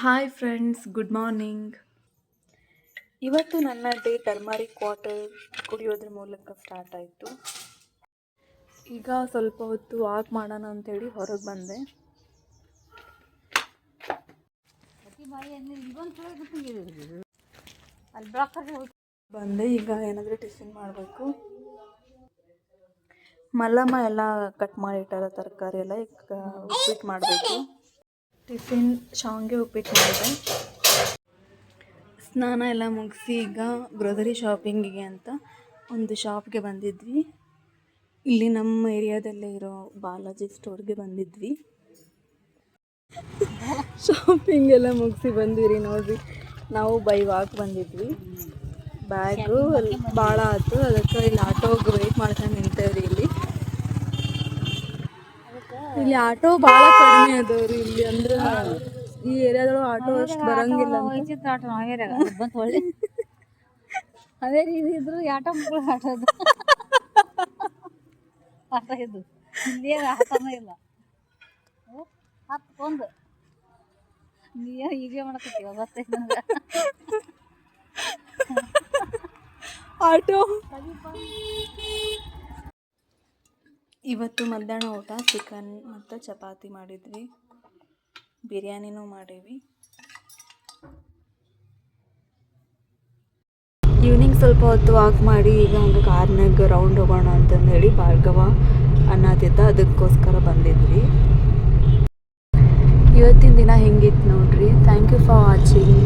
Hi friends, good morning. ಇವತ್ತು ನನ್ನ day turmeric water ಕುಡಿಯೋದ್ರ ಮೂಲಕ ಸ್ಟಾರ್ಟ್ ಆಯಿತು. ಈಗ ಸ್ವಲ್ಪ ಹೊತ್ತು ವಾಕ್ ಮಾಡೋಣ ಅಂತೇಳಿ ಹೊರಗೆ ಬಂದೆ. ಈಗ ಏನಾದರೂ ಟಿಫಿನ್ ಮಾಡಬೇಕು. ಮಲ್ಲಮ್ಮ ಎಲ್ಲ ಕಟ್ ಮಾಡಿಟ್ಟಾರ, ತರಕಾರಿ ಎಲ್ಲ. ಈಗ ಉಪ್ಪಿಟ್ಟು ಮಾಡಬೇಕು. ಟಿಫಿನ್ ಶಾವಿಗೆ ಉಪ್ಪಿಟ್ಟು ಮಾಡಿದೆ. ಸ್ನಾನ ಎಲ್ಲ ಮುಗಿಸಿ ಈಗ ಗ್ರೋಸರಿ ಶಾಪಿಂಗಿಗೆ ಅಂತ ಒಂದು ಶಾಪ್ಗೆ ಬಂದಿದ್ವಿ. ಇಲ್ಲಿ ನಮ್ಮ ಏರಿಯಾದಲ್ಲೇ ಇರೋ ಬಾಲಾಜಿ ಸ್ಟೋರ್ಗೆ ಬಂದಿದ್ವಿ. ಶಾಪಿಂಗ್ ಎಲ್ಲ ಮುಗಿಸಿ ಬಂದಿರಿ ನೋಡ್ರಿ. ನಾವು ಬೈ ವಾಕ್ ಬಂದಿದ್ವಿ. ಬ್ಯಾಗು ಭಾಳ ಆಯ್ತು, ಅದಕ್ಕೆ ಇಲ್ಲಿ ಆಟೋಗೆ ವೆಯ್ಟ್ ಮಾಡ್ಕೊಂಡು ನಿಂತೇವ್ರಿ. ಇಲ್ಲಿ ಆಟೋ ಭಾಳ ಕಡಿಮೆ ಅದಾವ್ರಿ ಇಲ್ಲಿ. ಅಂದ್ರೆ ಈ ಏರಿಯಾದೊಳಗೆ ಆಟೋ ಅಷ್ಟು ಬರಂಗಿಲ್ಲ. ಅದೇ ರೀತಿ ಇದ್ರು ಆಟೋ ಮಕ್ಕಳು ಆಟೋದು ಆಟ ಇದು ಇಲ್ಲಿ ಆಟೋನೇ ಇಲ್ಲ. ಹತ್ಕೊಂದು ನೀನು ಹೀಗೆ ಮಾಡಕತ್ತೀವ ಮತ್ತೆ ಆಟೋ. ಇವತ್ತು ಮಧ್ಯಾಹ್ನ ಊಟ ಚಿಕನ್ ಮತ್ತು ಚಪಾತಿ ಮಾಡಿದ್ವಿ. ಬಿರಿಯಾನಿನೂ ಮಾಡೀವಿ. ಈವ್ನಿಂಗ್ ಸ್ವಲ್ಪ ಹೊತ್ತು ವಾಕ್ ಮಾಡಿ ಈಗ ಒಂದು ಕಾರ್ನಾಗ ರೌಂಡ್ ಹೋಗೋಣ ಅಂತಂದೇಳಿ ಭಾರ್ಗವ ಅನ್ನತಿದ್ದ, ಅದಕ್ಕೋಸ್ಕರ ಬಂದಿದ್ವಿ. ಇವತ್ತಿನ ದಿನ ಹೆಂಗಿತ್ತು ನೋಡ್ರಿ. Thank you for watching.